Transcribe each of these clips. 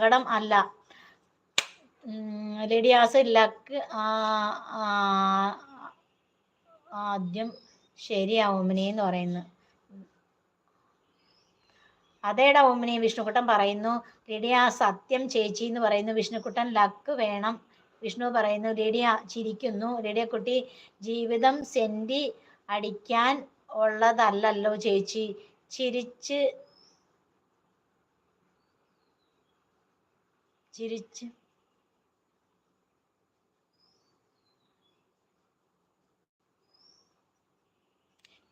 സങ്കടം അല്ല. ലിഡിയാസ് ലക്ക് ആദ്യം ശരിയാവും എന്ന് പറയുന്നു. അതേടാ ഓമിനി, വിഷ്ണുക്കുട്ടൻ പറയുന്നു. ലിഡിയ സത്യം ചേച്ചി എന്ന് പറയുന്നു. വിഷ്ണുക്കുട്ടൻ ലക്ക് വേണം. വിഷ്ണു പറയുന്നു. ലിഡിയ ചിരിക്കുന്നു. ലിഡിയ കുട്ടി, ജീവിതം സെന്റി അടിക്കാൻ ഉള്ളതല്ലല്ലോ ചേച്ചി. ചിരിച്ച് ചിരിച്ച്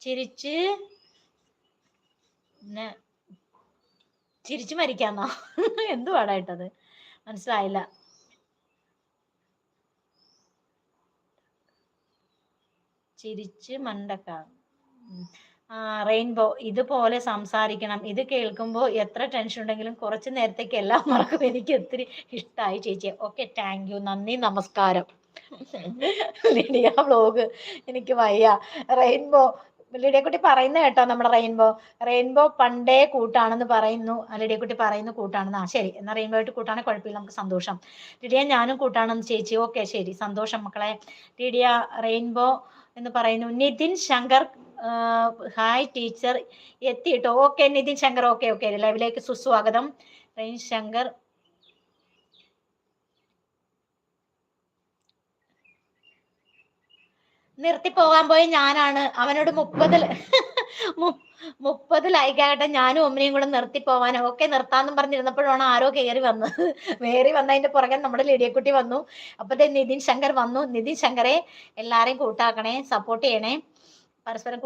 ചിരിച്ച് ചിരിച്ചു മരിക്കാന്നോ? എന്തു പാടായിട്ടത് മനസ്സിലായില്ല. ചിരിച്ച് മണ്ടക്കാം. റെയിൻബോ, ഇതുപോലെ സംസാരിക്കണം. ഇത് കേൾക്കുമ്പോൾ എത്ര ടെൻഷൻ ഉണ്ടെങ്കിലും കുറച്ച് നേരത്തേക്ക് എല്ലാം മറക്കും. എനിക്ക് ഒത്തിരി ഇഷ്ടമായി ചേച്ചി. ഓക്കെ, താങ്ക് യു, നന്ദി, നമസ്കാരം. ലിഡിയ വ്ലോഗ്, എനിക്ക് വയ്യ. റെയിൻബോ, ലിഡിയക്കുട്ടി പറയുന്ന കേട്ടോ. നമ്മുടെ റെയിൻബോ പണ്ടേ കൂട്ടാണെന്ന് പറയുന്നു. ലിഡിയക്കുട്ടി പറയുന്നു കൂട്ടാണെന്ന്. ശരി, എന്നാൽ റെയിൻബോ ആയിട്ട് കൂട്ടാണെങ്കിൽ കുഴപ്പമില്ല, നമുക്ക് സന്തോഷം. ലിഡിയ ഞാനും കൂട്ടാണെന്ന് ചേച്ചി. ഓക്കെ, ശരി, സന്തോഷം മക്കളെ. ലിഡിയ റെയിൻബോ എന്ന് പറയുന്നു. നിതിൻ ശങ്കർ, ഹായ് ടീച്ചർ എത്തിയിട്ടോ. ഓക്കെ നിതിൻ ശങ്കർ, ഓക്കെ ലൈവിലേക്ക് സുസ്വാഗതം. റെയിൻ ശങ്കർ, നിർത്തിപ്പോകാൻ പോയി ഞാനാണ്. അവനോട് 30 ലൈക്കാകട്ടെ, ഞാനും ഒമ്മിനെയും കൂടെ നിർത്തിപ്പോവാൻ. ഓക്കെ, നിർത്താന്നും പറഞ്ഞിരുന്നപ്പോഴാണ് ആരോ കയറി വന്നത്. വന്നതിന്റെ പുറകെ നമ്മുടെ ലിഡിയക്കുട്ടി വന്നു. അപ്പത്തെ നിതിൻ ശങ്കർ വന്നു. നിതിൻ ശങ്കറെ എല്ലാരെയും കൂട്ടാക്കണേ, സപ്പോർട്ട് ചെയ്യണേ, പരസ്പരം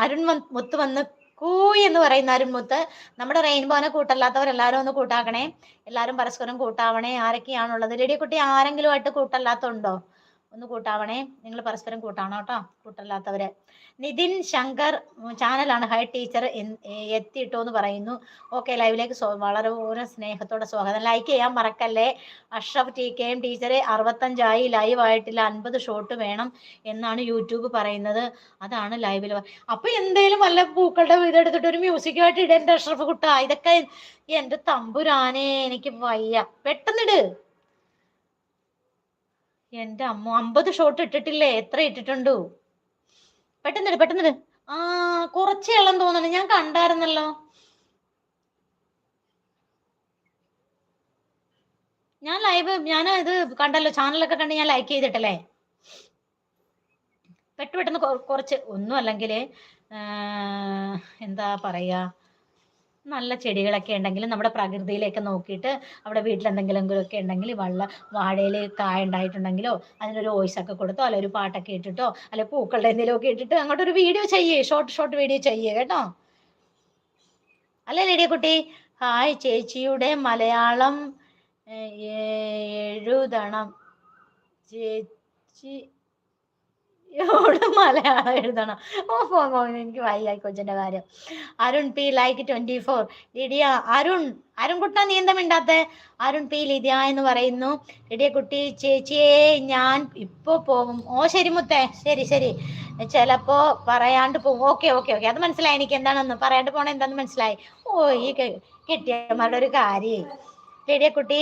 അരുൺ മുത്ത് വന്ന് കൂയി എന്ന് പറയുന്ന അരുൺ മുത്ത്. നമ്മുടെ റെയിൻബോനെ കൂട്ടല്ലാത്തവരെല്ലാരും ഒന്ന് കൂട്ടാക്കണേ. എല്ലാരും പരസ്പരം കൂട്ടാവണേ. ആരൊക്കെയാണുള്ളത്? ലിഡിയക്കുട്ടി, ആരെങ്കിലും ആയിട്ട് കൂട്ടല്ലാത്തുണ്ടോ? ഒന്ന് കൂട്ടാവണേ. നിങ്ങൾ പരസ്പരം കൂട്ടാണോ കേട്ടോ, കൂട്ടല്ലാത്തവര്. നിതിൻ ശങ്കർ ചാനലാണ്. ഹൈ ടീച്ചർ എത്തിയിട്ടോ എന്ന് പറയുന്നു. ഓക്കെ, ലൈവിലേക്ക് വളരെ സ്നേഹത്തോടെ സ്വാഗതം. ലൈക്ക് ചെയ്യാൻ മറക്കല്ലേ. അഷ്റഫ് TKM ടീച്ചറെ 65 ലൈവ് ആയിട്ടില്ല, 50 ഷോട്ട് വേണം എന്നാണ് യൂട്യൂബ് പറയുന്നത്. അതാണ് ലൈവിൽ. അപ്പൊ എന്തേലും വല്ല പൂക്കളുടെ ഇതെടുത്തിട്ട് ഒരു മ്യൂസിക്കുമായിട്ട് ഇടേണ്ട അഷ്റഫ് കുട്ട. ഇതൊക്കെ എന്റെ തമ്പുരാനെ, എനിക്ക് വയ്യ. പെട്ടെന്നിട്. എന്റെ അമ്മ, 50 ഷോട്ട് ഇട്ടിട്ടില്ലേ? എത്ര ഇട്ടിട്ടുണ്ടു? പെട്ടെന്നിട്. കുറച്ചേ ഉള്ളെന്ന് തോന്നുന്നു, ഞാൻ കണ്ടായിരുന്നല്ലോ. ഞാൻ ഇത് കണ്ടല്ലോ, ചാനലൊക്കെ കണ്ട് ഞാൻ ലൈക്ക് ചെയ്തിട്ടല്ലേ. പെട്ടെന്ന് കുറച്ച് ഒന്നും അല്ലെങ്കിൽ എന്താ പറയാ, നല്ല ചെടികളൊക്കെ ഉണ്ടെങ്കിൽ നമ്മുടെ പ്രകൃതിയിലേക്ക് നോക്കിയിട്ട് അവിടെ വീട്ടിൽ എന്തെങ്കിലുമൊക്കെ ഉണ്ടെങ്കിൽ വാഴയിൽ കായ ഉണ്ടായിട്ടുണ്ടെങ്കിലോ അതിനൊരു വോയിസ് ഒക്കെ കൊടുത്തോ, അല്ലെ ഒരു പാട്ടൊക്കെ ഇട്ടിട്ടോ, അല്ലെ പൂക്കളുടെ എന്തെങ്കിലുമൊക്കെ ഇട്ടിട്ട് അങ്ങോട്ടൊരു വീഡിയോ ചെയ്യേ, ഷോർട്ട് വീഡിയോ ചെയ്യേ കേട്ടോ. അല്ലേ ലിഡിയ കുട്ടി? ഹായ്, ചേച്ചിയുടെ മലയാളം എഴുതണം ചേച്ചി, മലയാളം എഴുതണം. എനിക്ക് വയ്യായി കൊച്ചിന്റെ കാര്യം. Arun P like 24. Lydia, Arun കുട്ടാ, നീ എന്താ മിണ്ടാത്തെ? അരുൺ പി ലിഡിയ എന്ന് പറയുന്നു. ലിഡിയ കുട്ടി, ചേച്ചിയെ ഞാൻ ഇപ്പൊ പോകും. ഓ ശരി മുത്തേ, ശരി, ചിലപ്പോ പറയാണ്ട് പോകും. ഓക്കെ, അത് മനസ്സിലായി എനിക്ക്. എന്താണെന്ന് പറയാണ്ട് പോണ എന്താന്ന് മനസ്സിലായി. ഓ, ഈ കെട്ടിയമാരുടെ ഒരു കാര്യം. ലിഡിയ കുട്ടി,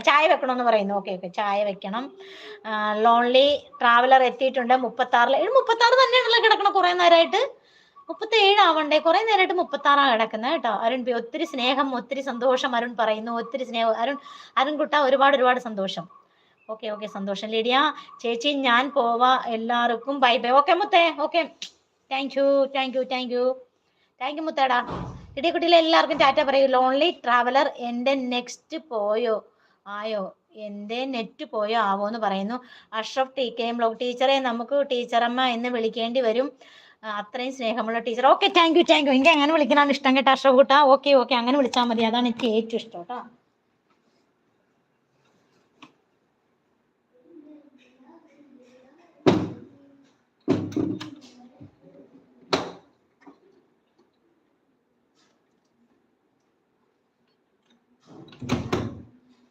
ചായ വെക്കണമെന്ന് പറയുന്നു. ഓക്കെ, ചായ വെക്കണം. ലോൺലി ട്രാവലർ എത്തിയിട്ടുണ്ട്. 36 തന്നെയാണല്ലോ കിടക്കണം കുറെ നേരമായിട്ട്. 37 ആവണ്ടേ? കുറെ നേരമായിട്ട് 36 കിടക്കുന്നത് കേട്ടോ. അരുൺ പി, ഒത്തിരി സ്നേഹം, ഒത്തിരി സന്തോഷം. അരുൺ പറയുന്നു ഒത്തിരി സ്നേഹം. അരുൺ കുട്ട, ഒരുപാട് സന്തോഷം. ഓക്കെ, സന്തോഷം. ലിഡിയ ചേച്ചി, ഞാൻ പോവാ, എല്ലാവർക്കും ബൈ. ഓക്കെ മുത്തേ, ഓക്കെ, താങ്ക് യു മുത്തേടാ. ലിഡിയ കുട്ടിയിലെ എല്ലാവർക്കും ടാറ്റ പറയൂ. ലോൺലി ട്രാവലർ, എന്റെ നെക്സ്റ്റ് എന്റെ നെറ്റ് പോയോ ആവോന്ന് പറയുന്നു. അഷ്റഫ് TKM ബ്ലോഗ്, ടീച്ചറെ നമുക്ക് ടീച്ചറമ്മ എന്ന് വിളിക്കേണ്ടി വരും, അത്രയും സ്നേഹമുള്ള ടീച്ചർ. Okay, thank you. എനിക്ക് അങ്ങനെ വിളിക്കാനാണ് ഇഷ്ടം കേട്ടോ അഷ്റഫ് കുട്ട. ഓക്കെ, അങ്ങനെ വിളിച്ചാൽ മതി, അതാണ് എനിക്ക് ഏറ്റവും ഇഷ്ടം കേട്ടോ.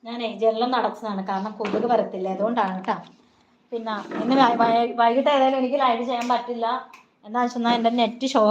ഞാനേ ജനലം നടത്തുന്നതാണ്, കാരണം കൊതുക് വരത്തില്ല, അതുകൊണ്ടാണ് കേട്ടോ. പിന്നെ ഇന്ന് വൈകിട്ട് ഏതായാലും എനിക്ക് ലൈവ് ചെയ്യാൻ പറ്റില്ല. എന്താ വെച്ചാൽ എൻ്റെ നെറ്റ് ഷോ